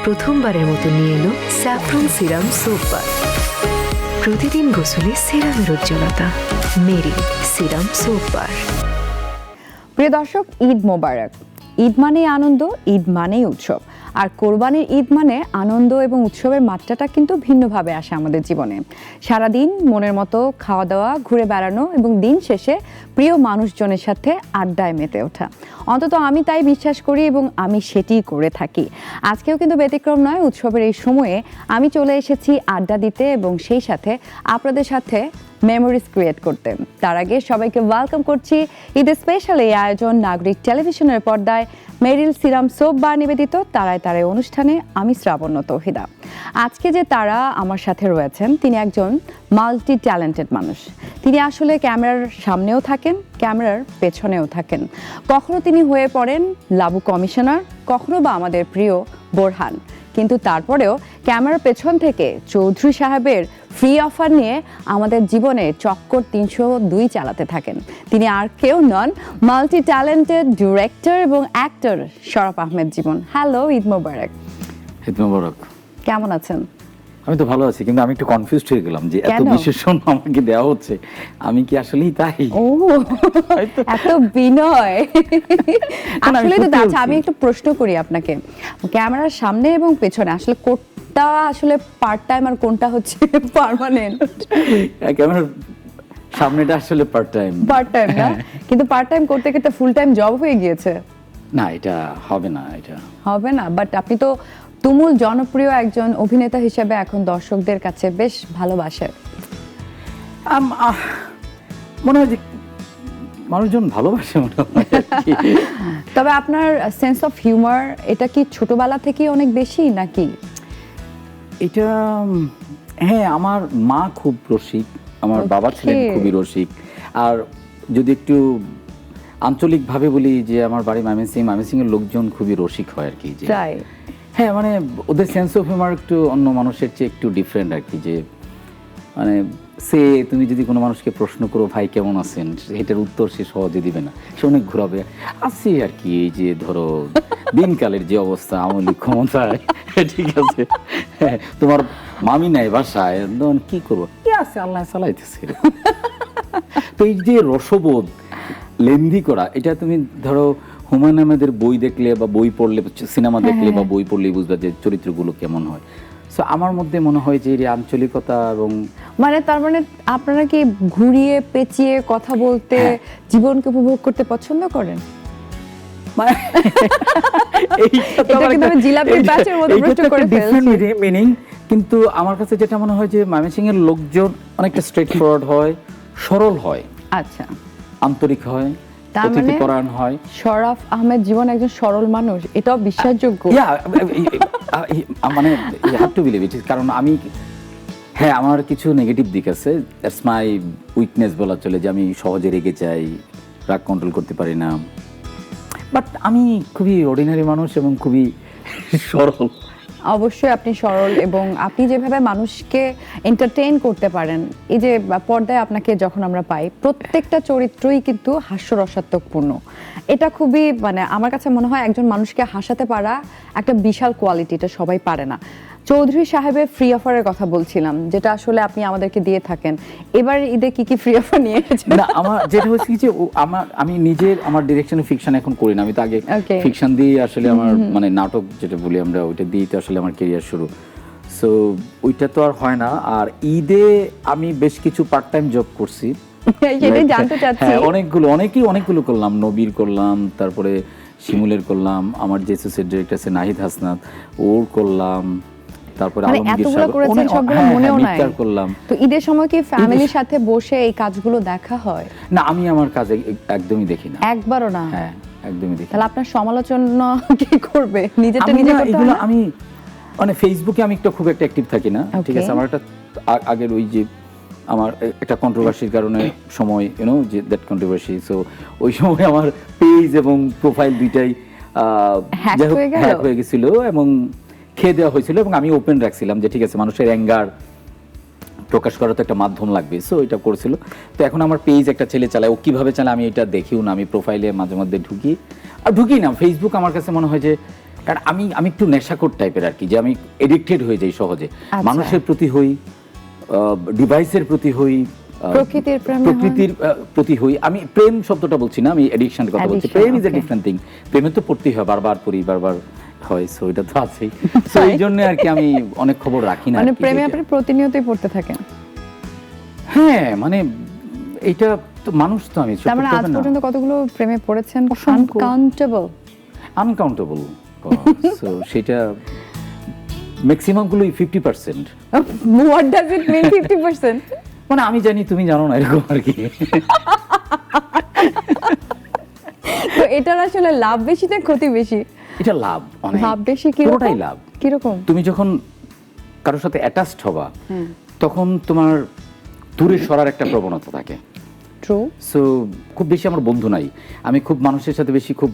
প্রথমবারের মতো নিয়ে এলো স্যাফরন সিরাম সোপ বার। প্রতিদিন গোসলে সিরামের উজ্জ্বলতা। মেরি সিরাম সোপ বার। প্রিয় দর্শক, ঈদ মোবারক। ঈদ মানেই আনন্দ, ঈদ মানেই উৎসব। আর কোরবানির ঈদ মানে আনন্দ এবং উৎসবের মাত্রাটা কিন্তু ভিন্নভাবে আসে আমাদের জীবনে। সারাদিন মনের মতো খাওয়া দাওয়া, ঘুরে বেড়ানো এবং দিন শেষে প্রিয় মানুষজনের সাথে আড্ডায় মেতে ওঠা। অন্তত আমি তাই বিশ্বাস করি এবং আমি সেটিই করে থাকি। আজকেও কিন্তু ব্যতিক্রম নয়। উৎসবের এই সময়ে আমি চলে এসেছি আড্ডা দিতে এবং সেই সাথে আপনাদের সাথে মেমোরিজ ক্রিয়েট করতে। তার আগে সবাইকে ওয়েলকাম করছি ঈদের স্পেশাল এই আয়োজন নাগরিক টেলিভিশনের পর্দায় মেরিল সিরাম সোপ বার নিবেদিত তারায় তারায় অনুষ্ঠানে। আমি শ্রাবণ্য তৌহিদা। আজকে যে তারা আমার সাথে রয়েছেন তিনি একজন মাল্টি ট্যালেন্টেড মানুষ। তিনি আসলে ক্যামেরার সামনেও থাকেন, ক্যামেরার পেছনেও থাকেন। কখনো তিনি হয়ে পড়েন লাবু কমিশনার, কখনো বা আমাদের প্রিয় বোরহান। কিন্তু তারপরেও ক্যামেরার পেছন থেকে চৌধুরী সাহেবের ফ্রি অফার নিয়ে আমাদের জীবনে চক্কর 302 চালাতে থাকেন। তিনি আর কেউ নন, মাল্টি ট্যালেন্টেড ডিরেক্টর এবং অ্যাক্টর শরফ আহমেদ জীবন। হ্যালো, ঈদ মোবারক। ঈদ মোবারক। কেমন আছেন? আমি তো ভালো আছি, কিন্তু আমি একটু কনফিউজড হয়ে গেলাম যে এত বিশেষণ আমাকে দেওয়া হচ্ছে, আমি কি আসলেই তাই? ও, এত বিনয়। আসলে তো আচ্ছা, আমি একটু প্রশ্ন করি আপনাকে। ক্যামেরার সামনে এবং পেছনে আসলে কোনটা আসলে পার্ট টাইম আর কোনটা হচ্ছে পার্মানেন্ট? ক্যামেরার সামনেটা আসলে পার্ট টাইম না, কিন্তু পার্ট টাইম করতে করতে ফুল টাইম জব হয়ে গিয়েছে। না, এটা হবে না, এটা হবে না। বাট আপনি তো তুমুল জনপ্রিয় একজন অভিনেতা হিসেবে এখন দর্শকদের কাছে বেশ ভালোবাসেন। মনে হয় যে মানুষজন ভালোবাসে মনে হয়। তবে আপনার সেন্স অফ হিউমার এটা কি ছোটবেলা থেকেই অনেক বেশি নাকি? এটা হ্যাঁ, আমার মা খুব রসিক, আমার বাবা ছিলেন খুবই রসিক। আর যদি একটু আঞ্চলিকভাবে বলি যে আমার বাড়ি ময়মনসিং এর লোকজন খুবই রসিক হয় আর কি। যে হ্যাঁ, মানে ওদের সেন্স অফ হিউমার একটু অন্য মানুষের চেয়ে একটু ডিফারেন্ট আর কি। যে মানে তুমি যদি কোনো মানুষকে প্রশ্ন করো ভাই কেমন আছেন, এটার উত্তর সে সহজে দিবে না, সে অনেক ঘুরাবে। আছে আর কি, এই যে ধরো দিনকালের যে অবস্থা, আমলি ক্ষমতায়, ঠিক আছে, তোমার মামি নাই বাসায়, কি করবো, কি আছে আল্লাহ চালাইতেছে। তো এই যে রসবোধ লেন্দি করা, এটা তুমি ধরো হুমায়ুন আহমেদের বই দেখলে বা বই পড়লে, সিনেমা দেখলে বা বই পড়লেই বুঝবা যে চরিত্রগুলো কেমন হয়। সো আমার মধ্যে মনে হয় যে এই আঞ্চলিকতা এবং মানে তার মানে আপনারা কি ঘুরিয়ে পেঁচিয়ে কথা বলতে, জীবনকে উপভোগ করতে পছন্দ করেন? কিন্তু আমার কাছে যেটা মনে হয় যে ময়মনসিং এর লোকজন অনেকটা স্ট্রেট ফরওয়ার্ড হয়, সরল হয়, আচ্ছা, আন্তরিক হয়, অতিথিপরায়ণ হয়। শরফ আহমেদ জীবন একজন সরল মানুষ, এটাও বিশ্বাসযোগ্য। মানে you have to believe it, কারণ আমি হ্যাঁ, আমার কিছু নেগেটিভ দিক আছে। দ্যাটস মাই উইকনেস বলা চলে, যে আমি সহজে রেগে যাই, রাগ কন্ট্রোল করতে পারি না। বাট আমি খুবই অর্ডিনারি মানুষ এবং খুবই সরল। অবশ্যই আপনি সরল এবং আপনি যেভাবে মানুষকে এন্টারটেইন করতে পারেন, এই যে পর্দায় আপনাকে যখন আমরা পাই প্রত্যেকটা চরিত্রই কিন্তু হাস্যরসাত্মকপূর্ণ। এটা খুবই মানে আমার কাছে মনে হয় একজন মানুষকে হাসাতে পারা একটা বিশাল কোয়ালিটি, এটা সবাই পারে না। চৌধুরী সাহেবের ফ্রি অফারের কথা বলছিলাম, যেটা আসলে আপনি আমাদেরকে দিয়ে থাকেন। এবার ঈদে কি কি ফ্রি অফার নিয়ে এসেছেন? না, আমার যেটা হচ্ছে যে আমি নিজের আমার ডিরেকশনে ফিকশন এখন করি না। আমি তো আগে ফিকশন দিয়ে আসলে আমার মানে নাটক যেটা বলি আমরা, ওইটা দিয়ে তো আসলে আমার ক্যারিয়ার শুরু। সো ওইটা তো আর হয় না। আর ঈদে আমি বেশ কিছু পার্ট টাইম জব করছি, সেটাই জানতে চাচ্ছি। অনেকগুলো করলাম। নবীর করলাম, তারপরে শিমুলের করলাম, আমার যে অ্যাসোসিয়েট ডিরেক্টর আছে নাহিদ হাসনাত, ওর করলাম, তারপরে আলমগীর সাহেব করলাম। তো ঈদের সময় কি ফ্যামিলির সাথে বসে এই কাজগুলো দেখা হয়? না, আমি আমার কাজ একদমই দেখি না, একবারও না। হ্যাঁ, একদমই দেখি। তাহলে আপনার সমালোচনা কি করবে? নিজেরটা নিজে করতে হয় না? আমি মানে ফেসবুকে আমি একটু খুব একটা অ্যাক্টিভ থাকি না, ঠিক আছে। আমার একটা আগের ওই যে আমার একটা কন্ট্রোভার্সির কারণে সময়, যে দ্যাট কন্ট্রোভার্সি, সো ওই সময় আমার পেজ এবং প্রোফাইল দুইটাই হ্যাক হয়ে গেছিল এবং খেয়ে দেওয়া হয়েছিল। এবং আমি ওপেন রাখছিলাম যে ঠিক আছে, মানুষের অ্যাঙ্গার প্রকাশ করার তো একটা মাধ্যম লাগবে, সো এটা করেছিল। তো এখন আমার পেজ একটা ছেলে চালায়, ও কিভাবে চালায় আমি এটা দেখিও না। আমি প্রোফাইলে মাঝে মধ্যে ঢুকি না। ফেসবুক আমার কাছে মনে হয় যে কারণ আমি একটু নেশাখোর টাইপের আর কি, যে আমি এডিক্টেড হয়ে যাই সহজে, আচ্ছা। মানুষের প্রতি হই, ডিভাইসের প্রতি হই, প্রকৃতির প্রেমে প্রকৃতির প্রতি হই। আমি প্রেম শব্দটা বলছি না, আমি এডিকশনের কথা বলছি। Addiction, Prem is a okay. Different thing. প্রেমে তো পড়তেই হয়, বারবার পড়ি, বারবার হয়, সো এটা তো আছেই। সো এই জন্য আর কি আমি অনেক খবর রাখি না মানে আর কি, প্রেমে যেটা- আপনি প্রতিনিয়তই পড়তে থাকেন? হ্যাঁ, মানে এটা তো মানুষ, তো আমি তার মানে আজ পর্যন্ত কতগুলো প্রেমে পড়েছেন? অসংখ্য। আনকাউন্টেবল। আনকাউন্টেবল। সো সেটা ম্যাক্সিমাম গুলোই 50%। হোয়াট ডাজ ইট মিন 50%? মানে আমি জানি তুমি জানো না, এরকম আর কি। তো এটার আসলে লাভ বেশি না ক্ষতি বেশি? এটা লাভ, অনেক লাভ বেশি। কি পুরোটাই লাভ। কিরকম? তুমি যখন কারোর সাথে অ্যাটাচড হবা, তখন তোমার দূরে সরার একটা প্রবণতা থাকে। ট্রু। সো খুব বেশি আমার বন্ধু নাই, আমি খুব মানুষের সাথে বেশি খুব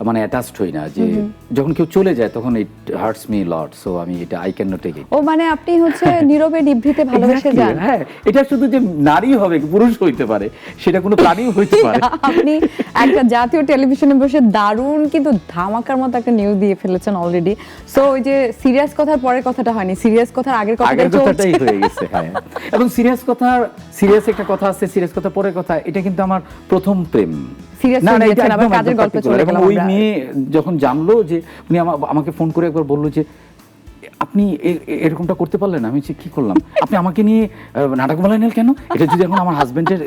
মানে অ্যাটাচড হই না, যে যখন কেউ চলে যায় তখন it hurts me lot. So আমি এটা I can not take it. ও মানে আপনি হচ্ছে নীরবে নিভৃতে ভালোবেসে যান। হ্যাঁ, এটা শুধু যে নারী হবে, পুরুষ হইতে পারে, সেটা কোনো প্রাণীও হইতে পারে। আপনি একটা জাতীয় টেলিভিশনে বসে দারুণ কিন্তু ধামাকার মতো একটা নিউজ দিয়ে ফেলেছেন অলরেডি। সো ওই যে সিরিয়াস কথার পরের কথাটা হয়নি, সিরিয়াস কথার আগের আগের কথাটাই কথাটাই চলছে। হয়ে গেছে। হ্যাঁ, এবং সিরিয়াস একটা কথা আছে, সিরিয়াস কথা পরের কথা, এটা কিন্তু আমার প্রথম প্রেম। Serious না, হয়ে না, এটা গেছেন, আবার একদম কাজের গল্পে particular। চলে এবং গেলাম ওই আমরা। মেয়ে যখন জানলো যে উনি আমাকে ফোন করে একবার বললো যে আপনি এরকমটা করতে পারলেন, আমি বলছি, কি করলাম? আপনি আমাকে নিয়ে নাটক বলেন কেন? এটা যদি এখন আমার হাজবেন্ডের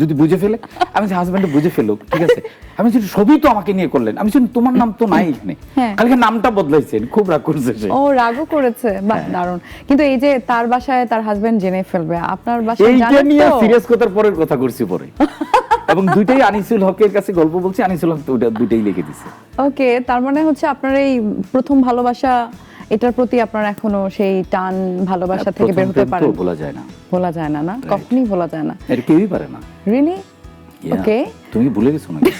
যদি বুঝে ফেলে? আমি হাজবেন্ডে বুঝে ফেলুক, ঠিক আছে। আমি বলছি, সবই তো আমাকে নিয়ে করলেন। আমি বলছি, তোমার নাম তো নাই এখানে, হ্যাঁ। খালি নামটা বদলাইছেন। খুব রাগ করছে সে। ও রাগও করেছে, বাহ হ্যাঁ। দারুণ। কিন্তু এই যে তার বাসায় তার হাজবেন্ড জেনে ফেলবে, আপনার বাসায় এইটা জানেন নিয়ে তো? সিরিয়াস কথার পরের কথা করছি পরে। এবং দুইটাই আনিসুল হকের কাছে গল্প বলছি, আনিসুল হক তো ওটা দুইটাই লিখে দিছে। ওকে, তার মানে হচ্ছে আপনার এই প্রথম ভালোবাসা, এটার প্রতি আপনার এখনো সেই টান ভালোবাসা থেকে বের প্রথম হতে প্রেম তো পারেন? ভোলা যায় না, ভোলা যায় না, না কখনোই ভোলা যায় না। এটা কেউই পারে না। রিয়েলি? Yeah. ওকে। তুমি ভুলে গেছো নাকি?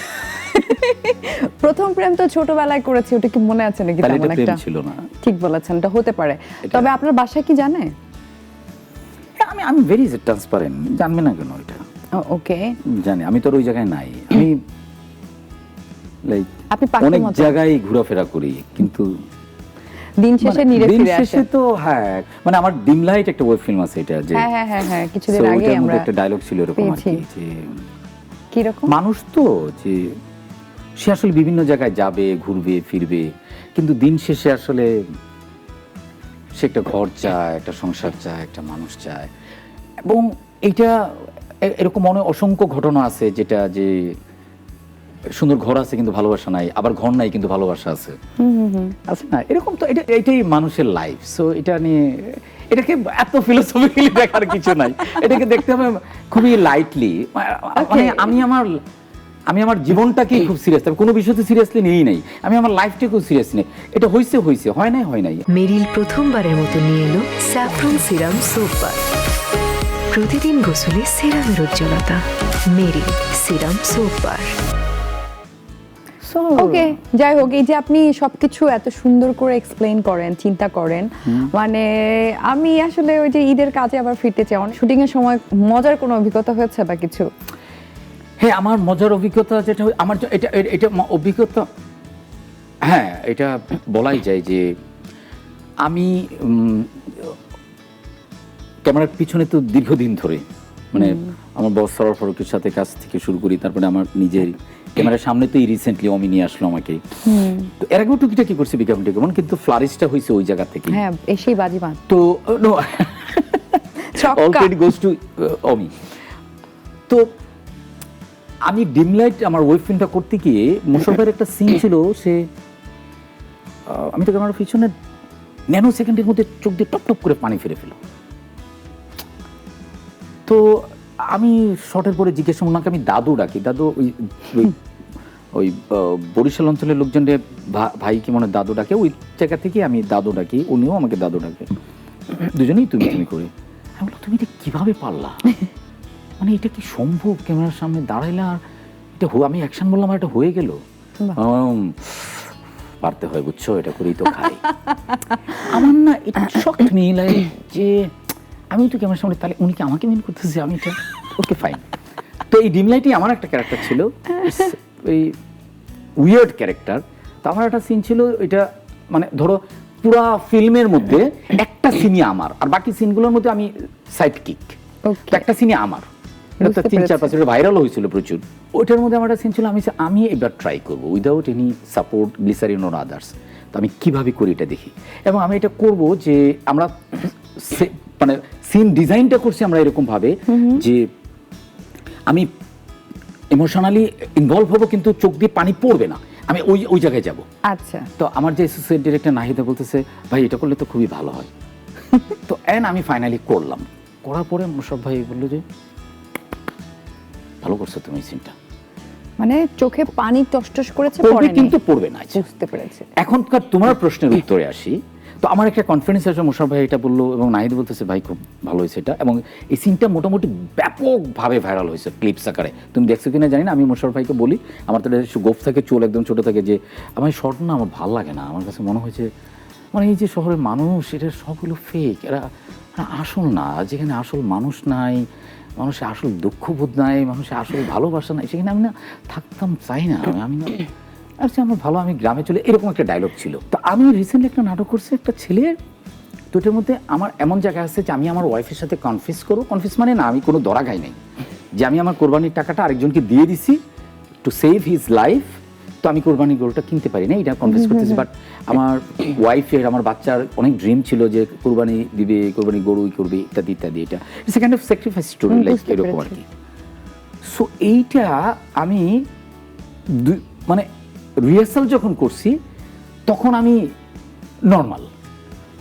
প্রথম প্রেম তো ছোটবেলায় করেছি, ওটা কি মনে আছে নাকি? তাহলে তেমন এটা প্রেম একটা ছিল না। ঠিক বলেছেন, এটা হতে পারে। এটা- তবে আপনার বাসায় কি জানে? আমি ভেরি ট্রান্সপারেন্ট, জানবে না কেন? এটা ওকে। জানি, আমি তো আর ওই জায়গায় নাই। আমি লাইক আপনি পাখির অনেক মতো। জায়গায় ঘোরাফেরা করি, কিন্তু দিন শেষে মানে নিরে দিন ফিরে শেষে আসে। তো হ্যাঁ, মানে আমার ডিম লাইট একটা ওয়েব ফিল্ম আছে, এটা যে হ্যাঁ হ্যাঁ হ্যাঁ হ্যাঁ, কিছুদিন So, আগে ওটার আমরা মধ্যে একটা ডায়লগ ছিল এরকম আর কি, পেয়েছি। যে কি রকম? মানুষ তো যে সে আসলে বিভিন্ন জায়গায় যাবে, ঘুরবে ফিরবে, কিন্তু দিন শেষে আসলে সে একটা ঘর চায়, একটা সংসার চায়, একটা মানুষ চায়। এবং এইটা এরকম অনেক অসংখ্য ঘটনা আছে, যেটা যে সুন্দর ঘর আছে কিন্তু ভালোবাসা নাই, আবার ঘর নাই কিন্তু ভালোবাসা আছে, আছে না? এরকম তো এটাই মানুষের লাইফ। সো এটা নিয়ে এটাকে এত ফিলোসফিক্যালি দেখার কিছু নাই, এটাকে দেখতে হবে খুবই লাইটলি। মানে আমি আমার জীবনটাকেই খুব সিরিয়াস, তবে কোনো বিষয়তে সিরিয়াসলি নেই নাই। আমি আমার লাইফটাকে খুব সিরিয়াস নেই। এটা হয়েছে, হয় নাই। মেরিল প্রথমবারের মতো নিয়ে এলো স্যাফরন সিরাম সোপ বার। প্রতিদিন গোসলে সিরামের উজ্জ্বলতা। মেরিল সিরাম সোপ বার। ওকে, যাই হোক, এই যে আপনি সবকিছু এত সুন্দর করে এক্সপ্লেইন করেন, চিন্তা করেন, মানে আমি আসলে ওই যে ঈদের কাজে আবার ফিরতে চাই। শুটিং এর সময় মজার কোনো অভিজ্ঞতা হয়েছে বা কিছু? হ্যাঁ, আমার মজার অভিজ্ঞতা যেটা আমার এটা অভিজ্ঞতা, হ্যাঁ, এটা বলাই যায় যে আমি ক্যামেরার পিছনে তো দীর্ঘদিন ধরে, মানে আমার বস সরোয়ার ফারুকের সাথে কাজ থেকে শুরু করি, তারপরে আমার নিজের ক্যামেরার সামনে তো রিসেন্টলি অমি নিয়ে আসলো আমাকে। তো এর আগেও টুকিটাকি করছে বিজ্ঞাপন টিজ্ঞাপন, কিন্তু ফ্লারিশটা হয়েছে ওই জায়গা থেকে। হ্যাঁ, এসেই বাজিবান। তো নো, ছক্কা। অল ক্রেডিট গোজ টু অমি। তো আমি ডিম লাইট আমার ওয়েব ফিল্মটা করতে গিয়ে মুশারফের একটা সিন ছিল, সে আমি তো ক্যামেরার পিছনে ন্যানো সেকেন্ডের মধ্যে চোখ দিয়ে টপ টপ করে পানি ফেলে ফেলো। তো আমি শর্টের পরে জিজ্ঞেস করলাম, ওনাকে আমি দাদু ডাকি, দাদু ওই বরিশাল অঞ্চলের লোকজনের ভাই কি মনে দাদু ডাকে, ওই জায়গা থেকে আমি দাদু ডাকি, উনিও আমাকে দাদু ডাকে, দুজনেই তুমি করে। আমি বললাম, তুমি এটা কিভাবে পারলা? মানে এটা কি সম্ভব? ক্যামেরার সামনে দাঁড়াইলে আর এটা আমি অ্যাকশন বললাম আর এটা হয়ে গেল। পারতে হয়, বুঝছো, এটা করেই তো খাই। আমার না এটা শক্ট মিল, যে আমি তো ক্যামেরার সামনে, তাহলে উনি কি আমাকে মেন করতেছে? আমি এটা ওকে ফাইন। তো এই ডিম লাইটই আমার একটা ক্যারেক্টার ছিল, এই উইয়ার্ড ক্যারেক্টার। তো আমার একটা সিন ছিল, এটা মানে ধরো পুরা ফিল্মের মধ্যে একটা সিনই আমার, আর বাকি সিনগুলোর মধ্যে আমি সাইড কিক। Okay. একটা সিনই আমার, এটা তো বুঝতে 3-4 পেরেছি। বছর ভাইরাল হয়েছিল প্রচুর। ওইটার মধ্যে আমার একটা সিন ছিল, আমি এবার ট্রাই করবো without any support, glycerine or others. তো আমি কিভাবে করি এটা দেখি, এবং আমি এটা করব যে আমরা মানে সিন ডিজাইনটা করছি আমরা এরকম ভাবে যে আমি ইমোশনালি ইনভলভ হবো, কিন্তু চোখ দিয়ে পানি পড়বে না, আমি ওই জায়গায় যাব। আচ্ছা, তো আমার যে অ্যাসোসিয়েট ডিরেক্টর নাহিদা বলতেছে, ভাই এটা করলে তো খুবই ভালো হয়। তো আমি ফাইনালি করলাম, করার পরে মোশাররফ ভাই বললো যে ভালো করছো তুমি সিনটা, মানে চোখে পানি টসটস করেছে, পড়বে পড়েনি। কিন্তু পড়বে না। বুঝতে পেরেছি। এখনকার তোমার প্রশ্নের উত্তরে আসি। তো আমার একটা কনফিডেন্স আছে, মোশাররফ ভাই এটা বললো এবং নাহিদ বলতেছে ভাই খুব ভালো হয়েছে এটা, এবং এই সিনটা মোটামুটি ব্যাপকভাবে ভাইরাল হয়েছে ক্লিপস আকারে। তুমি দেখছো কিনা জানি না, আমি মোশাররফ ভাইকে বলি, আমার তো গোফ থাকে, চুল একদম ছোট থাকে, যে আমার শর্ট না আমার ভালো লাগে না, আমার কাছে মনে হয়েছে মানে এই যে শহরের মানুষ এটা সবগুলো ফেক, এরা আসল না, যেখানে আসল মানুষ নাই, মানুষের আসল দুঃখবোধ নাই, মানুষের আসল ভালোবাসা নাই, সেখানে আমি না থাকতাম চাই না, আমি না আচ্ছা আমার ভালো, আমি গ্রামে চলে, এরকম একটা ডায়লগ ছিল। তো আমি রিসেন্টলি একটা নাটক করছি একটা ছেলের, তো এটার মধ্যে আমার এমন জায়গা আছে যে আমি আমার ওয়াইফের সাথে কনফিউজ করবো, কনফিউজ মানে না আমি কোনো দরা খাই নাই, যে আমি আমার কোরবানির টাকাটা আরেকজনকে দিয়ে দিছি টু সেভ হিজ লাইফ, তো আমি কোরবানির গরুটা কিনতে পারি না, এটা কনফিউজ করতেছি। বাট আমার ওয়াইফের, আমার বাচ্চার অনেক ড্রিম ছিল যে কোরবানি দিবে, কোরবানি গরুই করবে, ইত্যাদি ইত্যাদি। এটা it's a kind of sacrifice story, like এরকম আর কি। সো এইটা আমি মানে রিহার্সাল যখন করছি তখন আমি নর্মাল,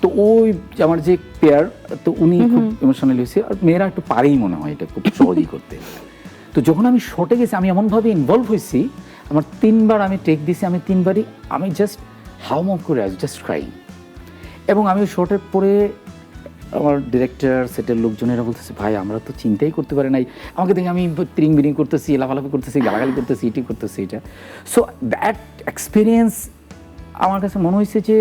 তো ওই আমার যে পেয়ার, তো উনি খুব ইমোশনালি হয়েছে, আর মেয়েরা একটু পারেই মনে হয় এটা খুব সহজেই করতে। তো যখন আমি শর্টে গেছি আমি এমনভাবে ইনভলভ হয়েছি, আমার 3বার আমি টেক দিছি, আমি 3বারই আমি জাস্ট হাউমাউ করে জাস্ট ক্রাইং। এবং আমি শর্টের পরে আমার ডিরেক্টর, সেটের লোকজনেরা বলতেছে ভাই আমরা তো চিন্তাই করতে পারি নাই, আমাকে দেখে আমি ত্রিং বিরিং করতেছি, লাফালাফি করতেছি, গালাগালি করতেছি, এটি করতেছি এটা। সো দ্যাট এক্সপিরিয়েন্স আমার কাছে মনে হয়েছে যে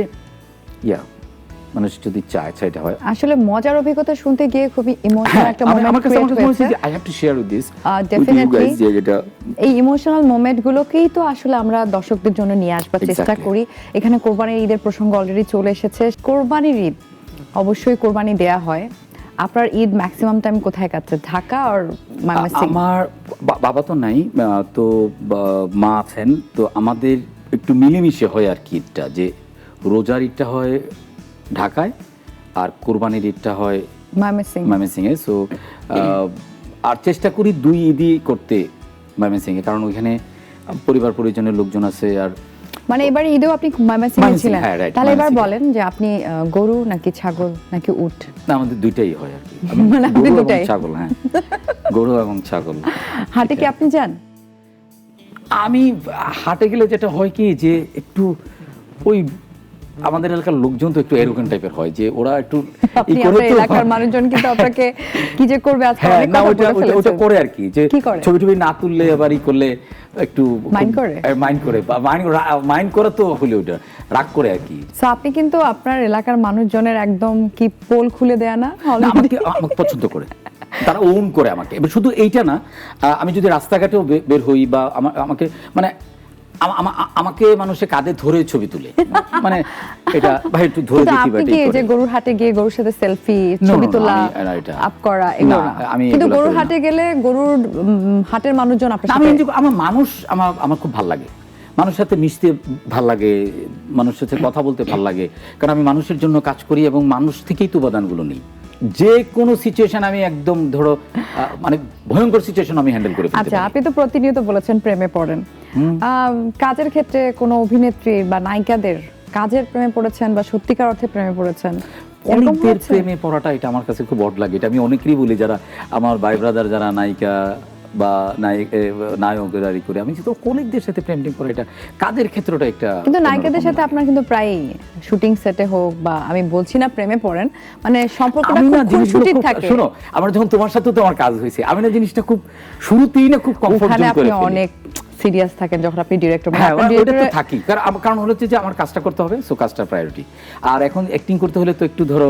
মানুষ যদি চায় সেটা হয়। আসলে মজার অভিজ্ঞতা শুনতে গিয়ে খুবই ইমোশনাল একটা মোমেন্ট আমার কাছে ক্রিয়েট মনে হয়েছে হয়েছে। যে I have to share with this definitely যে এটা এই ইমোশনাল মোমেন্ট গুলোকেই তো আসলে আমরা দর্শকদের জন্য নিয়ে আসবার চেষ্টা Exactly. করি। এখানে কোরবানির ঈদের প্রসঙ্গ অলরেডি চলে এসেছে। কোরবানির ঈদ অবশ্যই কোরবানি দেয়া হয়, আপনার ঈদ ম্যাক্সিমাম টাইম কোথায় কাটছে, ঢাকা আর ময়মনসিংহ? আমার বাবা তো নাই, তো মা আছেন, তো আমাদের একটু মিলেমিশে হয় আর কি ঈদটা, যে রোজার ঈদটা হয় ঢাকায় আর কোরবানির ঈদটা হয় ময়মনসিংহে। সো আর চেষ্টা করি 2 ঈদই করতে ময়মনসিংহে, কারণ ওইখানে পরিবার পরিজনের লোকজন আছে। আর মানে এবার ঈদেও আপনি ময়মনসিংহে ছিলেন, হ্যাঁ, right, তাহলে এবার ময়মনসিংহে। বলেন যে আপনি গরু নাকি ছাগল নাকি উট? না, আমাদের দুইটাই হয় আর কি, মানে আপনি গরু এবং দুটাই? ছাগল, হ্যাঁ গরু এবং ছাগল। হাটে কি আপনি যান? আমি হাটে গেলে যেটা হয় কি, যে একটু ওই আমাদের এলাকার লোকজন তো একটু এরকম টাইপের হয়, যে ওরা একটু আপনি আপনার এলাকার মানুষজন কিন্তু আপনাকে কি যে করবে আজকে হ্যাঁ, অনেক না কথা ওটা বলে ওটা ফেলেছেন। করে আর কি, যে কি করে? ছবি টবি না তুললে আবার ই করলে একটু Mind করে? মাইন্ড করে, মাইন্ড করা তো হলে ওটা রাগ করে আর কি। সো আপনি কিন্তু আপনার এলাকার মানুষজনের একদম কি পোল খুলে দেয়া না? না, আমাকে পছন্দ করে, তারা ওন করে আমাকে। এবার শুধু এইটা না, আমি যদি রাস্তাঘাটেও বের হই বা আমাকে মানে আমাকে মানুষে কাঁধে ধরে ছবি তুলে, মানে এটা ভাই একটু ধরে কিন্তু দেখি আপনি বাট কি যে গরুর হাটে গিয়ে গরুর সাথে সেলফি, No, ছবি no, তোলা, এটা আপ করা, এগুলো না, না? আমি কিন্তু এগুলো গরুর করি না। হাটে গেলে গরুর হাটের মানুষজন আপনার আমি সাথে আমার মানুষ আমার খুব ভালো লাগে, মানুষের সাথে মিশতে ভাল লাগে, মানুষের সাথে কথা বলতে ভাল লাগে, কারণ আমি মানুষের জন্য কাজ করি এবং মানুষ থেকেই তো উপাদানগুলো নিই। যে কোনো সিচুয়েশন আমি একদম ধরো মানে ভয়ঙ্কর সিচুয়েশন আমি হ্যান্ডেল করে ফেলতে আচ্ছা, পারি। আপনি তো প্রতিনিয়ত বলেছেন প্রেমে পড়েন। কাজের ক্ষেত্রে কোনো অভিনেত্রী বা নায়িকাদের কাজের প্রেমে পড়েছেন বা সত্যিকার অর্থে প্রেমে পড়েছেন? এরকম অনেকদের হয়েছে? প্রেমে পড়াটা এটা আমার কাছে খুব অড লাগে। এটা আমি অনেকেরই বলি, যারা আমার ভাই ব্রাদার যারা নায়িকা বা নায়কেরারি করে, আমি তো অনেকদের সাথে প্রেম করে, এটা কাজের ক্ষেত্রটা একটা। কিন্তু নায়িকাদের সাথে আপনার কিন্তু প্রায় শুটিং সেটে হোক বা, আমি বলছি না প্রেমে পড়েন, মানে সম্পর্কটা আমি না খুব জিনিসগুলো খুনসুটির খুব- থাকে। শোনো, আমার যখন তোমার সাথে তো আমার কাজ হয়েছে, আমি না জিনিসটা খুব শুরুতেই না খুব কমফোর্ট ওখানে জোন আপনি করে ফেলি। অনেক সিরিয়াস থাকেন যখন আপনি ডিরেক্টর। হ্যাঁ, ওটা তো থাকি, কারণ হলো যে আমার কাজটা করতে হবে, সো কাজটা প্রায়োরিটি। আর এখন অ্যাক্টিং করতে হলে তো একটু ধরো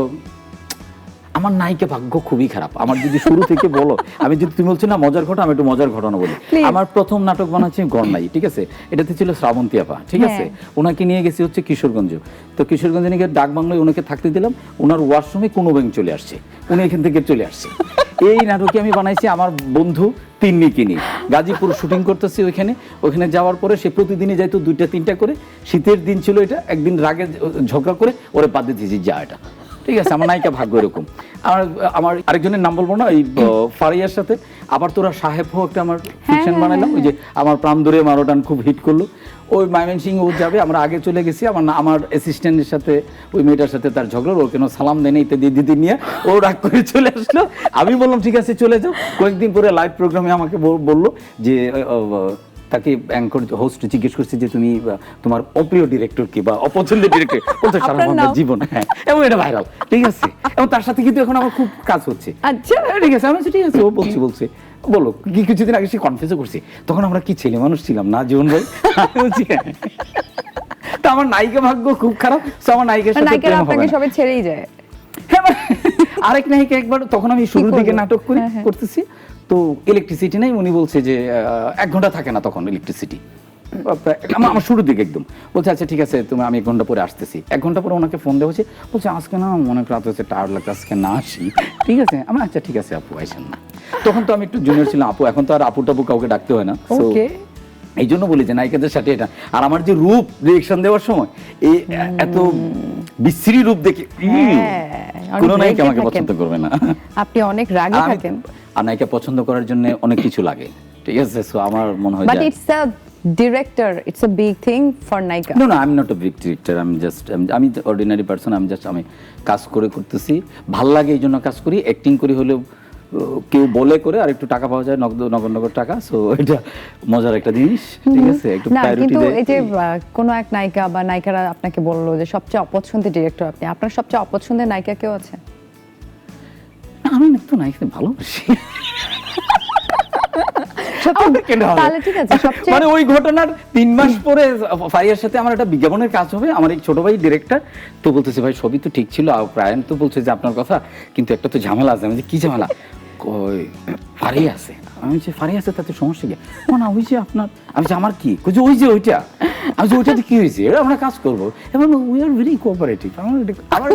আমার নায়িকা ভাগ্য খুবই খারাপ। আমার যদি শুরু থেকে বলো, আমি যদি তুমি বলছো না মজার ঘটনা, আমি একটু মজার ঘটনা বলি। আমার প্রথম নাটক বানাচ্ছি গড়নাই, ঠিক আছে, এটাতে ছিল শ্রাবন্তী আপা, ঠিক আছে, ওনাকে নিয়ে গেছি হচ্ছে কিশোরগঞ্জ। তো কিশোরগঞ্জে নিয়ে ডাক বাংলায় ওনাকে থাকতে দিলাম, ওনার ওয়াশরুমে কোনো ব্যাংক চলে আসছে, উনি এখান থেকে চলে আসছে। এই নাটকে আমি বানাইছি আমার বন্ধু তিন্নিকে নিয়ে, গাজীপুর শুটিং করতেছি ওইখানে যাওয়ার পরে সে প্রতিদিনই যাইতো 2-3টা করে। শীতের দিন ছিল এটা, একদিন রাগে ঝগড়া করে ওরে বাদ দিয়ে দিয়েছি, যা এটা, ঠিক আছে। আমার নায়িকা ভাগ্য এরকম। আমার আরেকজনের নাম বলবো না, এই ফারিয়ার সাথে আবার তোরা সাহেব হোক একটা আমার ফিকশন বানাইলাম, ওই যে আমার প্রাণ ধরে মারোটান খুব হিট করলো। ওই ময়মনসিংহ ও যাবে, আমরা আগে চলে গেছি, আমার অ্যাসিস্ট্যান্টের সাথে ওই মেয়েটার সাথে তার ঝগড়া, ও কেন সালাম দেয়নি ইত্যাদি দিদি নিয়ে ও রাগ করে চলে আসলো। আমি বললাম ঠিক আছে চলে যাও। কয়েকদিন পরে লাইভ প্রোগ্রামে আমাকে বললো যে তাকে অ্যাঙ্কর হোস্ট জিজ্ঞেস করছে যে তুমি তোমার অপ্রিয় ডিরেক্টর কি বা অপছন্দের ডিরেক্টর, বলতে সারা আমার জীবন, হ্যাঁ, এবং এটা ভাইরাল, ঠিক আছে। এবং তার সাথে কিন্তু এখন আমার খুব কাজ হচ্ছে, আচ্ছা ঠিক আছে। আমি ঠিক আছে, ও বলছে বলো কি, কিছুদিন আগে সে কনফিউজও করছি, তখন আমরা কি ছেলে মানুষ ছিলাম না জীবন ভাই। বলছি তো আমার নায়িকা ভাগ্য খুব খারাপ, তো আমার নায়িকার সাথে প্রেম হবে না, সবাই ছেড়েই যায়। আরেক নায়িকা একবার, তখন আমি শুরুর দিকে নাটক করতেছি, তো ইলেকট্রিসিটি নাই, উনি বলছে যে 1 ঘন্টা থাকে না তখন ইলেকট্রিসিটি, আমার শুরুর দিকে একদম। বলছে আচ্ছা ঠিক আছে তুমি, আমি 1 ঘন্টা পরে আসতেছি। 1 ঘন্টা পরে ওনাকে ফোন দেওয়া হচ্ছে, বলছে আজকে না অনেক রাত হচ্ছে, টায়ার্ড লাগছে, আজকে না আসি, ঠিক আছে। আমার আচ্ছা ঠিক আছে আপু আইসেন না। তখন তো আমি একটু জুনিয়র ছিলাম, আপু, এখন তো আর আপু টাপু কাউকে ডাকতে হয় না। এই জন্য বলি যে নায়িকাদের সাথে এটা। আর আমার যে রূপ রিয়েকশন দেওয়ার সময় এই এত বিশ্রী রূপ দেখে কোনো নায়িকা আমাকে পছন্দ করবে না। আপনি অনেক রাগী থাকেন। আর নায়িকা পছন্দ করার জন্য অনেক কিছু লাগে, ঠিক আছে। সো আমার মনে হয় but it's a director, it's a big thing for নায়িকা। No I am not a big director, আমি অর্ডিনারি পারসন। আমি কাজ করতেছি, ভাল লাগে এই জন্য কাজ করি। অ্যাক্টিং করি হলেও কেউ বলে করে আর একটু টাকা পাওয়া যায়, নগদ টাকা, সো এটা মজার একটা জিনিস, ঠিক আছে। একটু প্রায়োরিটি দেয়। কিন্তু এই যে কোন এক নায়িকা বা নায়িকারা আপনাকে বললো যে সবচেয়ে অপছন্দের ডিরেক্টর আপনি, আপনার সবচেয়ে অপছন্দের নায়িকা কেউ আছে? আমি তো নায়িকা ভালোবাসি। তাহলে ঠিক আছে, সবচেয়ে মানে ওই ঘটনার 3 মাস পরে ফারিয়ার সাথে আমার একটা বিজ্ঞাপনের কাজ হবে, আমার এক ছোট ভাই ডিরেক্টর, তো বলতেছে ভাই সবই তো ঠিক ছিল, প্রায়ন তো বলছে যে আপনার কথা, কিন্তু একটা তো ঝামেলা আছে। আমি যে কি ঝামেলা? কই ফারিয়া আছে। আমি যে ফারিয়া আছে তাতে সমস্যা কি? না ওই যে আপনার, আমি যে আমার কি, ওই যে ওইটা, আমি যে ওইটাতে কি হয়েছে, এটা আমরা কাজ করবো, এবং উই আর ভেরি কোঅপারেটিভ। আমার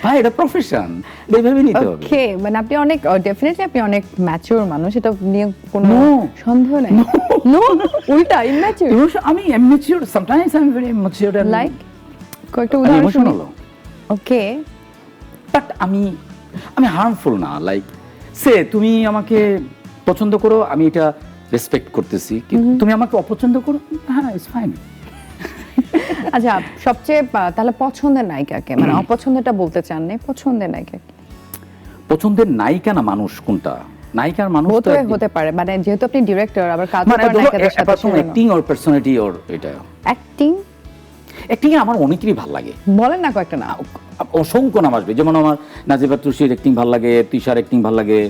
ভাই এটা প্রফেশন, এইভাবে নিতে হবে। ওকে, মানে আপনি অনেক ডেফিনেটলি আপনি অনেক ম্যাচিউর মানুষ, এটা নিয়ে কোনো সন্দেহ নেই। নো, উল্টা ইম্যাচিউর। আমি immature, sometimes I am very immature, like কয়েকটা উদাহরণ শুনি। ওকে, বাট আমি হার্মফুল না। লাইক সে তুমি আমাকে পছন্দ করো, আমি এটা রেসপেক্ট করতেছি, কিন্তু তুমি আমাকে অপছন্দ করো, হ্যাঁ ইটস ফাইন। আচ্ছা, সবচেয়ে তাহলে পছন্দের নায়িকাকে, মানে অপছন্দেরটা বলতে চান না, পছন্দের নায়িকা? পছন্দের নায়িকা না মানুষ, কোনটা? নায়িকার মানুষ তো হতে পারে, মানে যেহেতু আপনি ডিরেক্টর, আবার কাজ করেন নায়িকাদের সাথে, অ্যাক্টিং অর পার্সোনালিটি অর এটা। অ্যাক্টিং আমার অনেকেরই ভালো লাগে। বলেন না কয়েকটা না। অসংখ্য নাম আসবে, যেমন আমার নাজিবা তুষির অ্যাক্টিং ভালো লাগে, তিশার অ্যাক্টিং ভালো লাগে,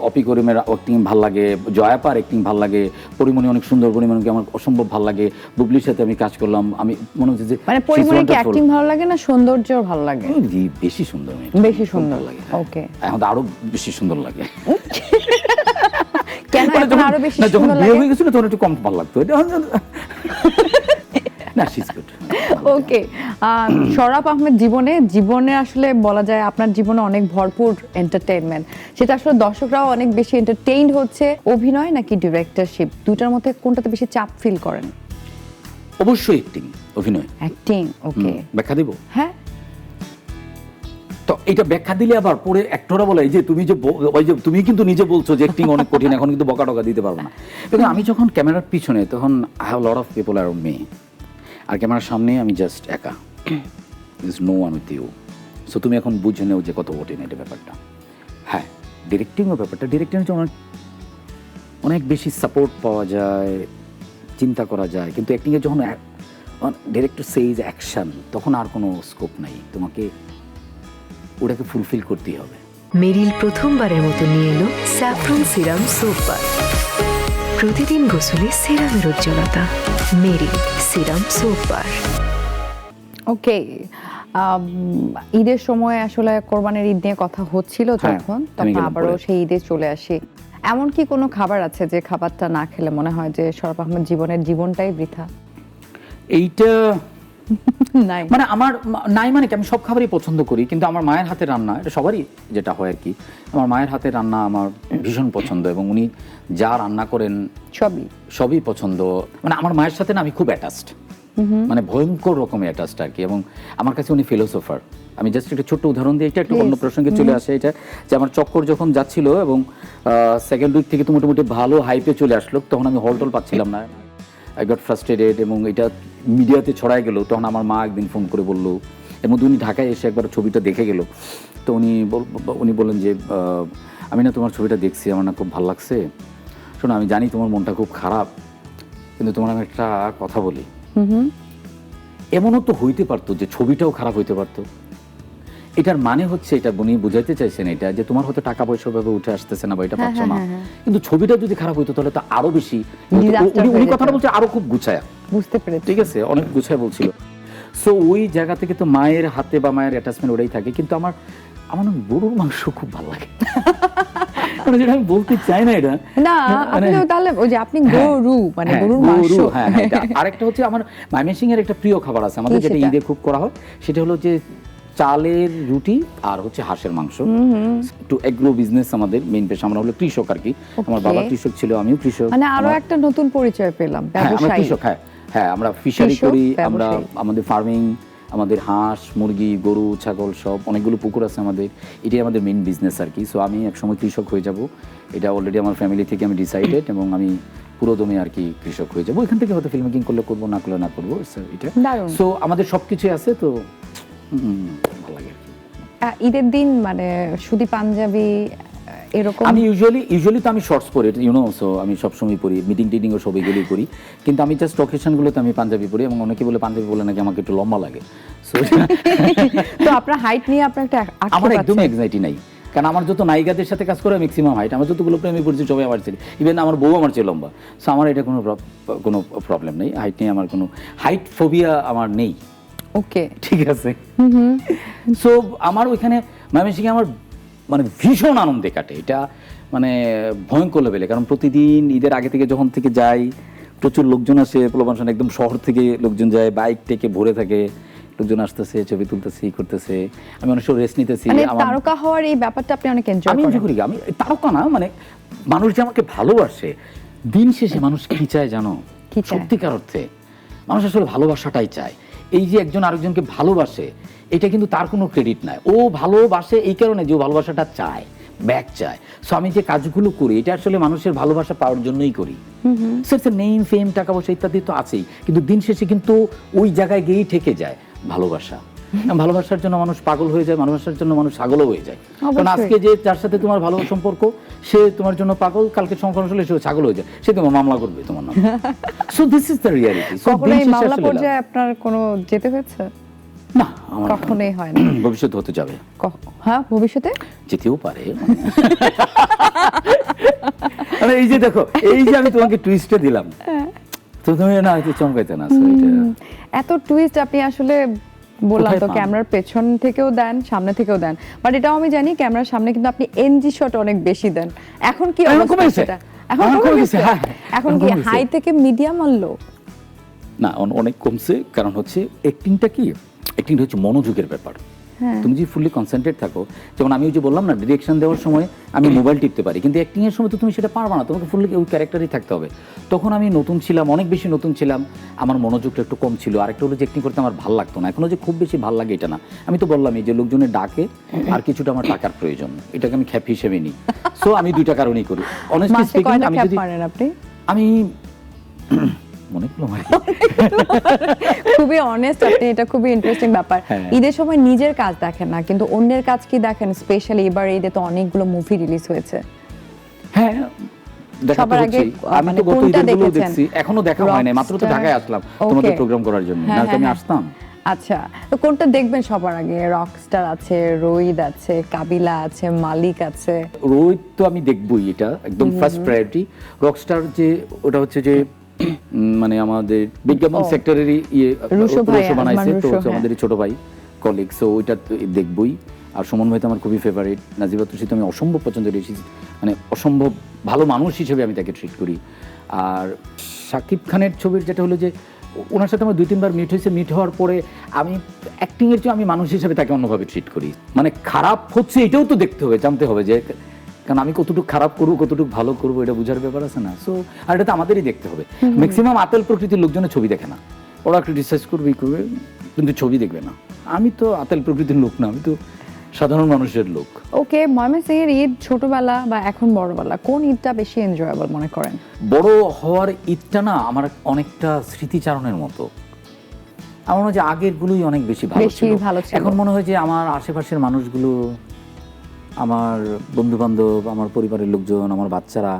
অপি করিমের অ্যাক্টিং ভালো লাগে, জয়াপার অ্যাক্টিং ভালো লাগে, পরিমণি অনেক সুন্দর, পরিমণিকে আমার অসম্ভব ভালো লাগে। বুবলির সাথে আমি কাজ করলাম, আমি মনে হচ্ছে যে মানে পরিমণিকে অ্যাক্টিং ভালো লাগে না সৌন্দর্য ভালো লাগে? বেশি সুন্দর, বেশি সুন্দর লাগে। ওকে, এখন আরো বেশি সুন্দর লাগে। কেন আরো বেশি সুন্দর লাগে? যখন বিয়ে হয়ে গেছিল তখন একটু কম ভালো লাগতো। না, শি ইজ গুড। ওকে, শরাফ আহমেদ জীবনে আসলে বলা যায় আপনার জীবনে অনেক ভরপুর এন্টারটেইনমেন্ট, সেটা আসলে দর্শকরাও অনেক বেশি এন্টারটেইনড হচ্ছে। অভিনয় নাকি ডিরেক্টরশিপ, দুটার মধ্যে কোনটাতে বেশি চাপ ফিল করেন? অবশ্যই অ্যাক্টিং, অভিনয়। অ্যাক্টিং, ওকে। ব্যাখ্যা দিব? হ্যাঁ। তো এটা ব্যাখ্যা দিলে আবার পরে অ্যাক্টররা বলে যে তুমি কিন্তু নিজে বলছো যে অ্যাক্টিং অনেক কঠিন, এখন কিন্তু বকা টকা দিতে পারবো না। কিন্তু আমি যখন ক্যামেরার পিছনে, তখন I have lot of people around me, আর ক্যামেরার সামনে আমি জাস্ট একা, is no one with you. So তুমি এখন বুঝে নেও যে কত কঠিন এটা ব্যাপারটা। হ্যাঁ, ডিরেক্টিংও ব্যাপারটা, ডিরেক্টিং হচ্ছে অনেক বেশি সাপোর্ট পাওয়া যায়, চিন্তা করা যায়, কিন্তু অ্যাক্টিংয়ে যখন ডিরেক্টর সেইজ অ্যাকশন, তখন আর কোনো স্কোপ নাই, তোমাকে ওটাকে ফুলফিল করতেই হবে। মেরিল প্রথমবারের মতো নিয়ে এলো স্যাফরন সিরাম সোপ বার। প্রতিদিন গোসলে সিরামের উজ্জ্বলতা। মেরিল সিরাম সোপ বার। ওকে, ঈদের সময় আসলে কোরবানির ঈদ নিয়ে কথা হচ্ছিল হ্যাঁ, যখন, আমি তখন গেলাম আবারও পরে। সেই ঈদে চলে আসি। এমন কি কোনো খাবার আছে যে খাবারটা না খেলে মনে হয় যে সরব আহমেদ জীবনটাই বৃথা? এইটা নাই। মানে আমার নাই মানে কি, আমি সব খাবারই পছন্দ করি, কিন্তু আমার মায়ের হাতের রান্না, এটা সবারই যেটা হয় আর কি, আমার মায়ের হাতের রান্না আমার ভীষণ পছন্দ, এবং উনি যা রান্না করেন সবই পছন্দ। মানে আমার মায়ের সাথে না আমি খুব অ্যাটাচড, মানে ভয়ঙ্কর রকমের অ্যাটাচড আর কি, এবং আমার কাছে উনি ফিলোসোফার। আমি জাস্ট একটা ছোট্ট উদাহরণ দিই, এটা একটা অন্য প্রসঙ্গে চলে আসে। এটা যে আমার চক্কর যখন যাচ্ছিল এবং সেকেন্ড উইক থেকে তো মোটামুটি ভালো হাইপে চলে আসলো, তখন আমি হলটল পাচ্ছিলাম না, আই গট ফ্রাস্ট্রেটেড, এবং এটা মিডিয়াতে ছড়ায় গেল। তখন আমার মা একদিন ফোন করে বললো, এর মধ্যে উনি ঢাকায় এসে একবার ছবিটা দেখে গেল। তো উনি বললেন যে আমি না তোমার ছবিটা দেখছি, আমার না খুব ভালো লাগছে, শোনো আমি জানি তোমার মনটা খুব খারাপ, কিন্তু তোমার আমি একটা কথা বলি, এমনও তো হইতে পারতো যে ছবিটাও খারাপ হইতে পারতো। এটার মানে হচ্ছে, এটা উনি বুঝাইতে চাইছেন এটা যে তোমার হয়তো টাকা পয়সা ভাবে উঠে আসতেছে না বা এটা পাচ্ছ না, কিন্তু ছবিটা যদি খারাপ হইতো তাহলে তো আরো বেশি। উনি কথাটা বলছে আরো খুব গুছায়া, বুঝতে পেরেছি, ঠিক আছে, অনেক গুছায় বলছিল। সো ওই জায়গা থেকে তো মায়ের হাতে বা মায়ের অ্যাটাচমেন্ট ওটাই থাকে। কিন্তু আমার না গরুর মাংস খুব ভালো লাগে, মানে যেটা আমি বলতে চাই না এটা না, আপনি তো তাহলে ওই যে আপনি গরু মানে গরুর মাংস। হ্যাঁ, আরেকটা হচ্ছে আমার ময়মনসিংহ এর একটা প্রিয় খাবার আছে আমাদের, যেটা ঈদে খুব করা হয়, সেটা হলো যে চালের রুটি আর হচ্ছে হাঁসের মাংস। একটু এগ্রো বিজনেস আমাদের মেইন পেশা, আমরা হলো কৃষক আর কি। আমার বাবা কৃষক ছিল, আমিও কৃষক, মানে আরো একটা নতুন পরিচয় পেলাম, আমরা কৃষক। হ্যাঁ, আমরা ফিশারি করি, আমরা আমাদের ফার্মিং, আমাদের হাঁস মুরগি গরু ছাগল সব অনেকগুলো পুকুর আছে আমাদের, এটাই আমাদের মেইন বিজনেস আর কি। সো আমি একসময় কৃষক হয়ে যাব, এটা অলরেডি আমার ফ্যামিলি থেকে আমি ডিসাইডেড, এবং আমি পুরো দমে আর কি কৃষক হয়ে যাবো। এখান থেকে হয়তো ফিল্ম মেকিং করলে করবো, না করলে না করবো, এটা। সো আমাদের সবকিছুই আছে, তো ভালো লাগে। ঈদের দিন মানে শুধু পাঞ্জাবি এরকম? আমি ইউজুয়ালি তো আমি শর্টস পরি, সো আমি সবসময় পরি, মিটিং টিটিং ও সব এগুলোই করি, কিন্তু আমি জাস্ট অকেশনগুলোতে আমি পাঞ্জাবি পরি, এবং অনেকে বলে পাঞ্জাবি বলে নাকি আমাকে একটু লম্বা লাগে। সো তো আপনার হাইট নিয়ে আপনার একটা আমার একদম এক্সাইটি নাই, কারণ আমার যত নায়িকাদের সাথে কাজ করে ম্যাক্সিমাম হাইট, আমার যতগুলো প্রেমে পড়ছি সবাই আমার ছিল, ইভেন আমার বউ আমার চেয়ে লম্বা। সো আমার এটা কোনো প্রবলেম নেই, হাইট নিয়ে আমার কোনো হাইট ফোবিয়া আমার নেই। ওকে, ঠিক আছে। সো আমার ওইখানে ময়মনসিংহে আমার মানে ভীষণ আনন্দে কাটে, এটা মানে ভয়ঙ্কর লেভেলে, কারণ প্রতিদিন ঈদের আগে থেকে যখন থেকে যাই, প্রচুর লোকজন আসে, প্রলোভন একদম শহর থেকে লোকজন যায়, বাইক থেকে ভরে থাকে, লোকজন আসতেছে, ছবি তুলতেছে, করতেছে, আমি অনেক সময় রেস্ট নিতেছি। আমার তারকা হওয়ার এই ব্যাপারটা আপনি অনেক এনজয় করি। আমি তারকা না, মানে মানুষ যে আমাকে ভালোবাসে, দিন শেষে মানুষ কি চায় জানো? সত্যিকার অর্থে মানুষ আসলে ভালোবাসাটাই চায়। এই যে একজন আরেকজনকে ভালোবাসে, এটা কিন্তু তার কোনো ক্রেডিট নাই, ও ভালোবাসে এই কারণে যে ও ভালোবাসাটা চায়, ব্যাক চায়। সো আমি যে কাজগুলো করি, এটা আসলে মানুষের ভালোবাসা পাওয়ার জন্যই করি। নেম ফেম টাকা পয়সা ইত্যাদি তো আছেই, কিন্তু দিন শেষে কিন্তু ওই জায়গায় গিয়েই ঠেকে যায় ভালোবাসা। ভালোবাসার জন্য মানুষ পাগল হয়ে যায়, ভালোবাসার জন্য মানুষ ছাগলও হয়ে যায়। কারণ আজকে যে যার সাথে তোমার ভালো সম্পর্ক, সে তোমার জন্য পাগল, কালকে সংসার হলে সে ছাগল হয়ে যায়, সে তোমার মামলা করবে তোমার নামে। So this is the reality. So এই মামলা পর্যায়ে আপনার কোনো যেতে হয়েছে? না, আমার কখনোই হয় না। ভবিষ্যতে হতে যাবে। হ্যাঁ, ভবিষ্যতে যেতেও পারে। মানে এই যে দেখো, এই যে আমি তোমাকে টুইস্টে দিলাম, তো তুমি না হয়তো চমকাইতে না। এত টুইস্ট আপনি আসলে বললাম তো ক্যামেরার পেছন থেকেও দেন, সামনে থেকেও দেন, বাট এটাও আমি জানি ক্যামেরার সামনে কিন্তু আপনি এনজি শট অনেক বেশি দেন। এখন কি অবস্থা সেটা? এখন কি হাই থেকে মিডিয়াম আনলো? না, অনেক কমছে, কারণ হচ্ছে অ্যাক্টিংটা হচ্ছে মনোযোগের ব্যাপার। তুমি যদি ফুললি কনসেন্ট্রেট থাকো, যেমন আমি ওই যে বললাম না, ডিরেকশন দেওয়ার সময় আমি মোবাইল টিপতে পারি, কিন্তু অ্যাক্টিং এর সময় তো তুমি সেটা পারবা না, তোমাকে ফুললি ওই ক্যারেক্টারই থাকতে হবে। তখন আমি নতুন ছিলাম, অনেক বেশি নতুন ছিলাম, আমার মনোযোগটা একটু কম ছিল। আরেকটা হলো যে অ্যাক্টিং করতে আমার ভালো লাগতো না, এখনো যে খুব বেশি ভালো লাগে এটা না। আমি তো বললাম এই যে লোকজনের ডাকে আর কিছুটা আমার টাকার প্রয়োজন, এটাকে আমি খ্যাপ হিসেবে নিই। সো আমি দুইটা কারণেই করি। অনেস্টলি স্পিকিং, আমি খুবই অনেস্ট আপনি, এটা খুবই ইন্টারেস্টিং ব্যাপার। ঈদের সময় নিজের কাজ দেখেন না, কিন্তু অন্যের কাজ কি দেখেন? স্পেশালি এবার ঈদে তো অনেকগুলো মুভি রিলিজ হয়েছে। হ্যাঁ, সবার আগে আমি তো গত ঈদগুলো দেখছি, এখনো দেখা হয় না, মাত্র তো ঢাকায় আসলাম তোমাদের প্রোগ্রাম করার জন্য, না তো আমি আসতাম। আচ্ছা, তো কোনটা দেখবেন সবার আগে? রকস্টার আছে, রোহিত আছে, কাবিলা আছে, মালিক আছে। রোহিত তো আমি দেখবই, এটা একদম ফার্স্ট প্রায়োরিটি। রকস্টার যে ওটা হচ্ছে যে মানে আমাদের বিজ্ঞাপন সেক্টরেরই রুশো বানাইছে, তো আমাদের ছোট ভাই, কলিগ, সো ওইটা তো দেখবই। আর সুমন ভাই তো আমার খুবই ফেভারিট। নাজিবা তুষি তো আমি অসম্ভব পছন্দ করি, মানে অসম্ভব ভালো মানুষ হিসেবে আমি তাকে ট্রিট করি। আর শাকিব খানের ছবির যেটা হলো যে ওনার সাথে আমার 2-3 বার মিট হয়েছে, মিট হওয়ার পরে আমি অ্যাক্টিংয়ের চেয়ে আমি মানুষ হিসেবে তাকে অন্যভাবে ট্রিট করি। মানে খারাপ হচ্ছে এটাও তো দেখতে হবে, জানতে হবে যে, কারণ আমি কতটুকু খারাপ করবো কতটুকু ভালো করবো এটা বোঝার ব্যাপার আছে না। সো আর এটা তো আমাদেরই দেখতে হবে। ম্যাক্সিমাম আতেল প্রকৃতির লোকজনের ছবি দেখে না, ওরা ক্রিটিসাইজ করবেই করবে কিন্তু ছবি দেখবে না। আমি তো আতেল প্রকৃতির লোক না, আমি তো সাধারণ মানুষের লোক। ওকে, ময়মনসিংহের ঈদ ছোটবেলা বা এখন বড়বেলা কোন ঈদটা বেশি এনজয়েবল মনে করেন? বড় হওয়ার ঈদটা না আমার অনেকটা স্মৃতিচারণের মতো। আমার মনে হয় যে আগের গুলোই অনেক বেশি ভালো ছিল। এখন মনে হয় যে আমার আশেপাশের মানুষগুলো, আমার বন্ধু বান্ধব, আমার পরিবারের লোকজন, আমার বাচ্চারা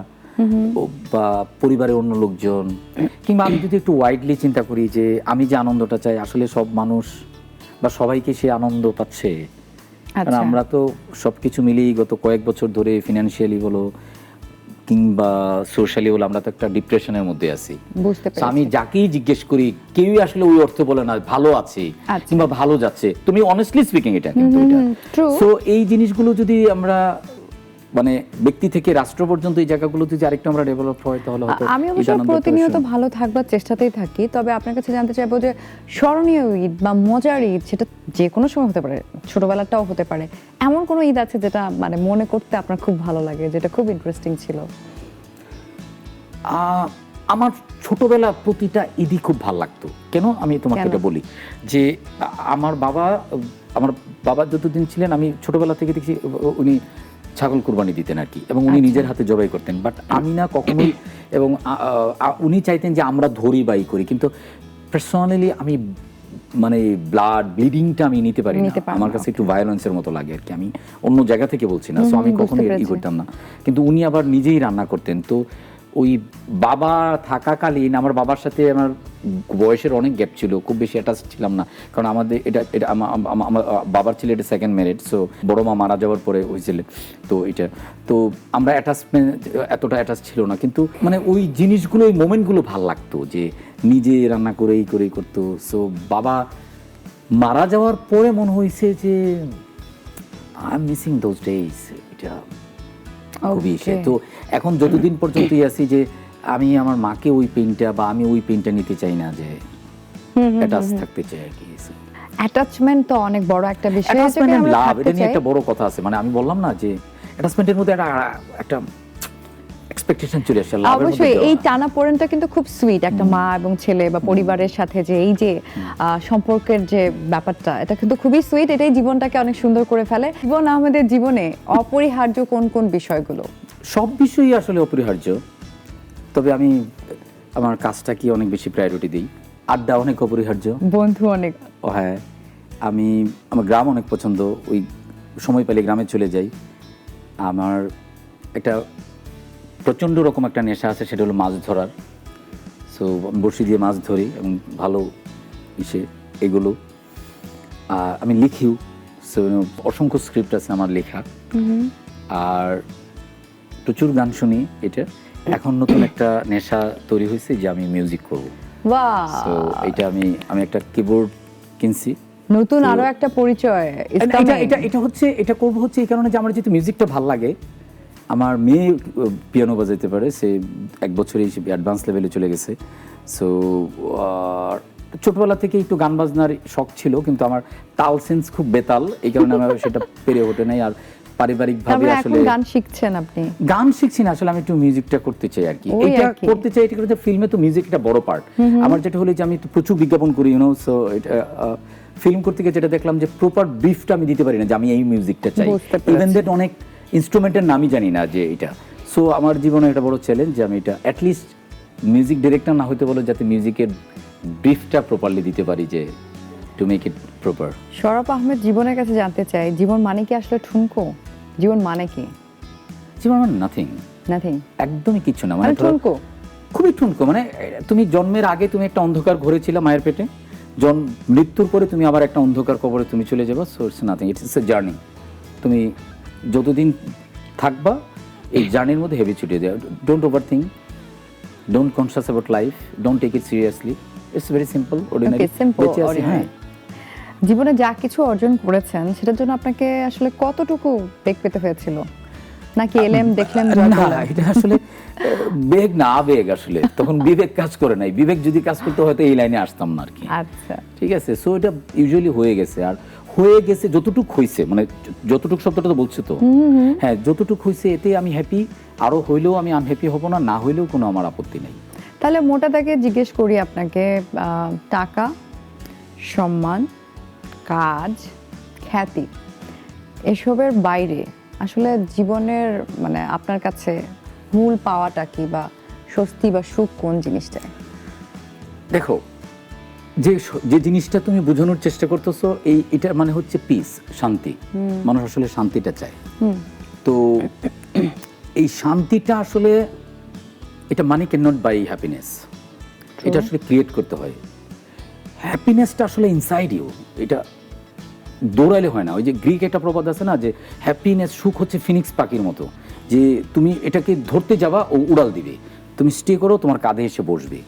বা পরিবারের অন্য লোকজন, কিংবা আমি যদি একটু ওয়াইডলি চিন্তা করি যে আমি যে আনন্দটা চাই আসলে সব মানুষ বা সবাইকে সে আনন্দ পাচ্ছে। কারণ আমরা তো সবকিছু মিলিয়ে গত কয়েক বছর ধরে ফিনান্সিয়ালি বলো কিংবা সোশ্যালি বলো আমরা তো একটা ডিপ্রেশনের মধ্যে আছি। আমি যাকেই জিজ্ঞেস করি কেউই আসলে ওই অর্থ বলে না ভালো আছে কিংবা ভালো যাচ্ছে। তুমি অনেস্টলি স্পিকিং এটা কিন্তু এটা। সো এই জিনিসগুলো যদি আমরা মানে ব্যক্তি থেকে রাষ্ট্র পর্যন্ত এই জায়গাগুলো যদি আরেকটু আমরা ডেভেলপ হয় তাহলে হয়তো। আমি অবশ্য প্রতিনিয়ত ভালো থাকবার চেষ্টাতেই থাকি, তবে আপনার কাছে জানতে চাইবো যে স্মরণীয় ঈদ বা মজার ঈদ সেটা যে কোনো সময় হতে পারে, ছোটবেলাটাও হতে পারে, এমন কোনো ঈদ আছে যেটা মানে মনে করতে আপনার খুব ভালো লাগে, যেটা খুব ইন্টারেস্টিং ছিল? আমার ছোটবেলা প্রতিটা ঈদই খুব ভালো লাগতো। কেন আমি তোমাকে এটা বলি যে আমার বাবা যতদিন ছিলেন আমি ছোটবেলা থেকে দেখছি উনি ছাগল কুরবানি দিতেন আর কি, এবং উনি নিজের হাতে জবাই করতেন। বাট আমি না কখনোই, এবং উনি চাইতেন যে আমরা ধরি বাই করি, কিন্তু পার্সোনালি আমি মানে ব্লিডিংটা আমি নিতে পারি না। আমার কাছে একটু ভায়োলেন্সের মতো লাগে আর কি। আমি অন্য জায়গা থেকে বলছি না, সো আমি কখনোই ই করতাম না। কিন্তু উনি আবার নিজেই রান্না করতেন। তো ওই বাবা থাকাকালীন আমার বাবার সাথে আমার বয়সের অনেক গ্যাপ ছিল, খুব বেশি অ্যাটাচ ছিলাম না। কারণ আমাদের এটা আমার বাবার ছিল এটা সেকেন্ড ম্যারেজ, সো বড় মা মারা যাওয়ার পরে হয়েছিল। তো এটা তো আমরা এতটা অ্যাটাচ ছিল না, কিন্তু মানে ওই জিনিসগুলো ওই মোমেন্টগুলো ভাল লাগতো যে নিজে রান্না করেই করতো। সো বাবা মারা যাওয়ার পরে মনে হয়েছে যে I am missing those days. এটা খুবই তো এখন যতদিন পর্যন্তই আছি যে আমি আমার মাকে ওই পেইনটা বা আমি ওই পেইনটা নিতে চাই না, যে অ্যাটাচ থাকতে চাই আর কি। অ্যাটাচমেন্ট তো অনেক বড় একটা বিষয়, লাভ এটা নিয়ে একটা বড় কথা আছে। মানে আমি বললাম না যে অ্যাটাচমেন্টের মধ্যে একটা এক্সপেকটেশন চলে আসে। অবশ্যই এই টানাপোড়েনটা কিন্তু খুব সুইট, একটা মা এবং ছেলে বা পরিবারের সাথে যে এই যে সম্পর্কের যে ব্যাপারটা, এটা কিন্তু খুবই সুইট। এটাই জীবনটাকে অনেক সুন্দর করে ফেলে। জীবন আমাদের জীবনে অপরিহার্য কোন কোন বিষয়গুলো? সব বিষয়ই আসলে অপরিহার্য, তবে আমি আমার কাজটা কি অনেক বেশি প্রায়োরিটি দিই। আড্ডা অনেক অপরিহার্য, বন্ধু অনেক। হ্যাঁ, আমার গ্রাম অনেক পছন্দ, ওই সময় পেলে গ্রামে চলে যাই। আমার একটা প্রচণ্ড রকম একটা নেশা আছে, সেটা হলো মাছ ধরার। সো বড়শি দিয়ে মাছ ধরি এবং ভালো এগুলো। আমি লিখিও, সো অসংখ্য স্ক্রিপ্ট আছে আমার লেখা। আর প্রচুর গান শুনি। এটা এখন নতুন একটা নেশা তৈরি হয়েছে যে আমি মিউজিক করব। সো এটা আমি একটা কিবোর্ড কিনছি, নতুন আরো একটা পরিচয়। এটা করব হচ্ছে এই কারণে যে আমার যেহেতু মিউজিকটা ভালো লাগে। আমার মেয়ে পিয়ানো বাজাইতে পারে, সে 1 বছরেই অ্যাডভান্স লেভেলে চলে গেছে। সো ছোটবেলা থেকে একটু গান বাজনার শখ ছিল, কিন্তু আমার তাল সেন্স খুব বেতাল, এই কারণে আমার সেটা পেরে ওঠে নাই। আর পারিবারিকভাবে আসলে গান শিখছেন আপনি? গান শিখছি না আসলে, আমি একটু মিউজিকটা করতে চাই আর কি। এটা করতে চাই, এটা করতে ফিল্মে তো মিউজিকটা বড় পার্ট। আমার যেটা হলো যে আমি তো প্রচুর বিজ্ঞাপন করি, সো এটা ফিল্ম করতে গিয়ে যেটা দেখলাম যে প্রপার ব্রিফটা আমি দিতে পারি না যে আমি এই মিউজিকটা চাই। ইভেন দ্যাট অনেক ইনস্ট্রুমেন্টের নামই জানি না যে এটা। সো আমার জীবনে একটা বড় চ্যালেঞ্জ যে আমি এটা অ্যাটলিস্ট মিউজিক ডিরেক্টর না হতে বলো, যাতে মিউজিকের ব্রিফটা প্রপারলি দিতে পারি, যে to make it proper. Sourav Ahmed জীবনের কাছে জানতে চাই, জীবন মানে কি আসলে ঠুনকো? জীবন মানে কি? জীবন মানে নাথিং, একদমই কিছু না। মানে ঠুনকো, খুবই ঠুনকো। মানে তুমি জন্মের আগে তুমি একটা অন্ধকার ঘরে ছিলে মায়ের পেটে, মৃত্যুর পরে তুমি আবার একটা অন্ধকার কবরে তুমি চলে যাবে। So it's nothing, it's a journey. তুমি যতদিন থাকবা এই জার্নির মধ্যে হেভি ছুটে দেয়। Don't over think, don't conscious about life, don't take it seriously. It's very simple, ordinary. হ্যাঁ। জীবনে যা কিছু অর্জন করেছেন সেটার জন্য আপনাকে আসলে কতটুকু বেগ পেতে হয়েছিল, নাকি এলেম দেখলেন জয় না, করলেন? এটা আসলে বেগ না, আবেগ আসলে। তখন বিবেক কাজ করে নাই। বিবেক যদি কাজ করতে হয়তো এই লাইনে আসতাম না আর কি। আচ্ছা, ঠিক আছে, সো এটা ইউজুয়ালি হয়ে গেছে। আর হয়ে গেছে যতটুক হইছে, মানে যতটুক শব্দটা তো বলছে তো, হ্যাঁ, যতটুক হইছে এতে আমি হ্যাপি। আরো হইলেও আমি আনহ্যাপি হব না, না হইলেও কোনো আমার আপত্তি নেই। তাহলে মোটা দাগে জিজ্ঞেস করি আপনাকে, টাকা, সম্মান, কাজ, খ্যাতি, এসবের বাইরে আসলে জীবনের মানে আপনার কাছে মূল পাওয়াটা কি, বা স্বস্তি বা সুখ কোন জিনিসটা? দেখো, যে জিনিসটা তুমি বোঝানোর চেষ্টা করতেছো, এটা মানে হচ্ছে পিস, শান্তি। মানুষ আসলে শান্তিটা চায়। তো এই শান্তিটা আসলে, এটা money can not by happiness. এটা আসলে ক্রিয়েট করতে হয়। হ্যাপিনেসটা আসলে ইনসাইড ইউ, এটা দৌড়াইলে হয় না। ওই যে গ্রিক একটা প্রবাদ আছে না, যে হ্যাপিনেস, সুখ হচ্ছে ফিনিক্স পাখির মতো, যে তুমি এটাকে ধরতে যাবা ও উড়াল দিবে, তুমি স্টে করো তোমার কাঁধে এসে বসবে।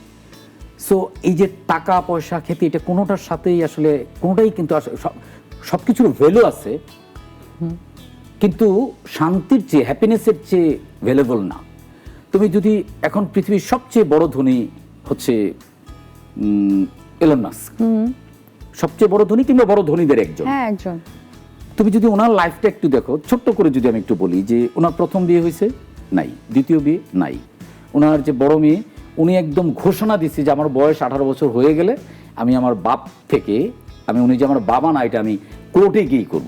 সো এই যে টাকা পয়সা খ্যাতি, এটা কোনোটার সাথেই আসলে, কোনোটাই কিন্তু সব কিছুর ভ্যালু আছে, কিন্তু শান্তির চেয়ে, হ্যাপিনেসের চেয়ে ভ্যালুয়েবল না। তুমি যদি এখন পৃথিবীর সবচেয়ে বড় ধনী হচ্ছে এলন মাস্ক, সবচেয়ে বড় ধনী কিংবা বড় ধনীদের একজন। হ্যাঁ, একজন। তুমি যদি ওনার লাইফটা একটু দেখো, ছোট্ট করে যদি আমি একটু বলি, যে ওনার প্রথম বিয়ে হয়েছে নাই, দ্বিতীয় বিয়ে নাই। ওনার যে বড় মেয়ে, উনি একদম ঘোষণা দিচ্ছে যে আমার বয়স 18 বছর হয়ে গেলে আমি আমার বাপ থেকে, উনি যে আমার বাবা না, এটা আমি কোর্টে গিয়ে করব।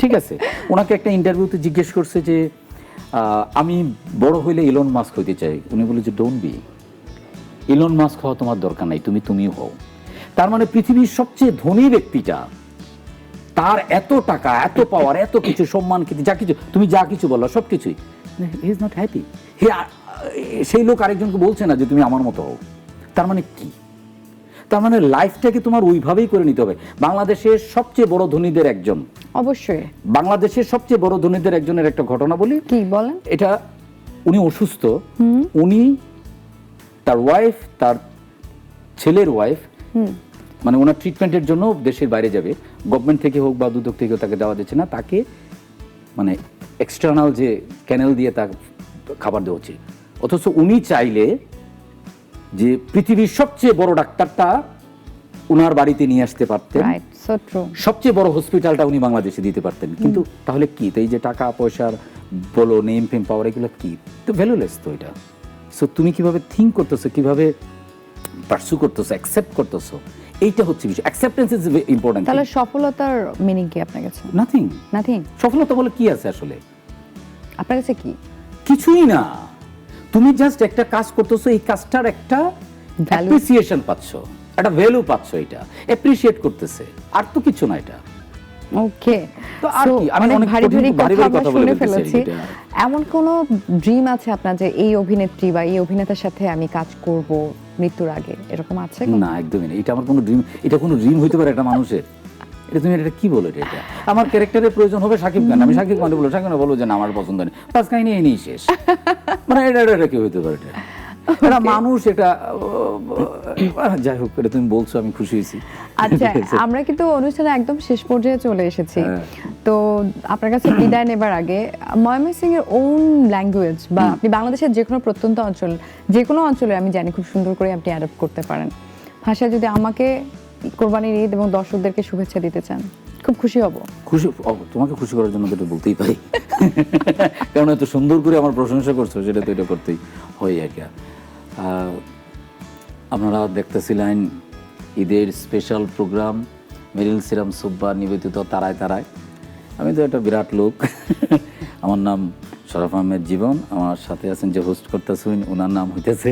ঠিক আছে, ওনাকে একটা ইন্টারভিউতে জিজ্ঞেস করছে যে আমি বড় হইলে ইলন মাস্ক হইতে চাই। উনি বলে যে ডোন্ট বি, ইলন মাস্ক হওয়া তোমার দরকার নাই, তুমিও হও। তার মানে পৃথিবীর সবচেয়ে ধনী ব্যক্তিটা, তার এত টাকা, এত পাওয়ার, এত কিছু, সম্মান, যা কিছু, তুমি যা কিছু বললো সব কিছুই, হি ইজ নট হ্যাপি। সেই লোক আরেকজনকে বলছে না যে তুমি আমার মতো হও। তার মানে কি? তার মানে লাইফটাকে তোমার ওইভাবেই করে নিতে হবে। বাংলাদেশের সবচেয়ে বড় ধনীদের একজন, অবশ্যই বাংলাদেশের সবচেয়ে বড় ধনীদের একজনের একটা ঘটনা বলি। কি বলেন? এটা, উনি অসুস্থ, উনি, তার ওয়াইফ, তার ছেলের ওয়াইফ, মানে ওনার ট্রিটমেন্টের জন্য দেশের বাইরে যাবে, গভর্নমেন্ট থেকে হোক বা দুদক থেকে তাকে দেওয়া যাচ্ছে না, তাকে মানে এক্সটার্নাল যে ক্যানেল দিয়ে তাকে খাবার দেওয়া হচ্ছে। অথচ উনি চাইলে যে পৃথিবীর সবচেয়ে বড় ডাক্তারটা উনার বাড়িতে নিয়ে আসতে পারতেন, সবচেয়ে বড় হসপিটালটা উনি বাংলাদেশে দিতে পারতেন। কিন্তু তাহলে কি, এই যে টাকা পয়সার বলো, নেম ফেম পাওয়ার, এগুলো কি তো ভ্যালুলেস তো এটা। সো তুমি কিভাবে থিঙ্ক করতেছো, কিভাবে পার্সু করতেছো, অ্যাকসেপ্ট করতেছো, এইটা হচ্ছে বিষয়। Acceptance is important. তাহলে সফলতার মিনিং কি আপনার কাছে? নাথিং। সফলতা বলে কি আছে আসলে আপনার কাছে? কি? কিছুই না। তুমি জাস্ট একটা কাজ করতেছো, এই কাজটার একটা অ্যাপ্রিসিয়েশন পাচ্ছ, একটা ভ্যালু পাচ্ছ, এটা অ্যাপ্রিশিয়েট করতেছে, আর তো কিছু না এটা। ওকে, তো আর কি, আমি অনেক ভারী কথা বলে ফেলেছি। এমন কোন ড্রিম আছে আপনার যে এই অভিনেত্রী বা এই অভিনেতার সাথে আমি কাজ করব মৃত্যুর আগে, এরকম আছে? না, একদমই না। এটা আমার কোনো ড্রিম, এটা কোনো ড্রিম হইতে পারে একটা মানুষের? এটা তুমি এটা কি বলো? এটা আমার ক্যারেক্টারের প্রয়োজন হবে শাকিব খান, আমি শাকিব খান বলবো, শাকিব খান বলবো যে না আমার পছন্দ নেই, বাস কাহিনী এই নেই, শেষ। মানে এটা কি হইতে পারে? এটা মানুষ, এটা যাই হোক, এটা তুমি বলছো, আমি খুশি হয়েছি। আচ্ছা, আমরা কিন্তু অনুষ্ঠানে একদম শেষ পর্যায়ে চলে এসেছি। তো আপনার কাছে বিদায় নেবার আগে ময়মনসিং এর ওন ল্যাঙ্গুয়েজ, বা আপনি বাংলাদেশের যে কোনো প্রত্যন্ত অঞ্চল, যে কোনো অঞ্চলে আমি জানি খুব সুন্দর করে আপনি অ্যাডপ্ট করতে পারেন, ভাষায় যদি আমাকে কোরবানির ঈদ এবং দর্শকদেরকে শুভেচ্ছা দিতে চান, খুব খুশি হব। খুশি, তোমাকে খুশি করার জন্য তো এটা বলতেই পারি, কারণ এত সুন্দর করে আমার প্রশংসা করছো, সেটা তো এটা করতেই হয় আর কি। আপনারা দেখতেছিলেন ঈদের স্পেশাল প্রোগ্রাম মেরিল সিরাম সুব্বা নিবেদিত তারায় তারায়। আমি তো একটা বিরাট লোক, আমার নাম শরাফ আহমেদ জীবন, আমার সাথে আছেন যে হোস্ট করতেছেন, ওনার নাম হইতেছে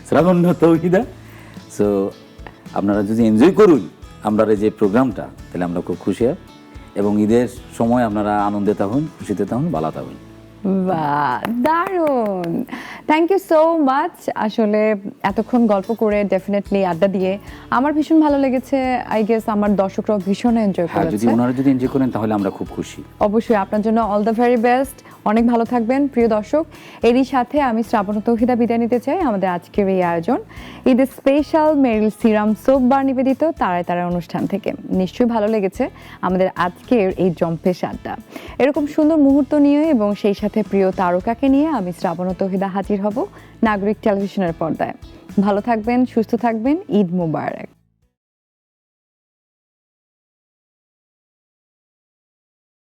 শ্রাবণ্য তৌহিদা। সো আপনারা যদি এনজয় করুন আমরা যে প্রোগ্রামটা, তাহলে আমরা খুব খুশি হব, এবং ঈদের সময় আপনারা আনন্দে থাকুন, খুশিতে থাকুন, ভালো থাকুন। বাহ, দারুণ। Thank you so much. আসলে এতক্ষণ গল্প করে ডেফিনেটলি আড্ডা দিয়ে আমার ভীষণ ভালো লেগেছে। আই গেস আমার দর্শকরাও ভীষণ এনজয় হ্যাঁ, যদি করেছে। ওনারা যদি এনজয় করেন তাহলে আমরা খুব খুশি। অবশ্যই আপনার জন্য অল দ্য ভেরি বেস্ট। অনেক ভালো থাকবেন প্রিয় দর্শক। এরই সাথে আমি শ্রাবণ ও তৌহিদা বিদায় নিতে চাই আমাদের আজকের এই আয়োজন ঈদের স্পেশাল মেরিল সিরাম সোপ বার নিবেদিত তারায় তারায় অনুষ্ঠান থেকে। নিশ্চয়ই ভালো লেগেছে আমাদের আজকের এই জম্পেশ আড্ডা। এরকম সুন্দর মুহূর্ত নিয়ে এবং সেই সাথে প্রিয় তারকাকে নিয়ে আমি শ্রাবণ ও তৌহিদা হাজির হব নাগরিক টেলিভিশনের পর্দায়। ভালো থাকবেন, সুস্থ থাকবেন। ঈদ মোবারক।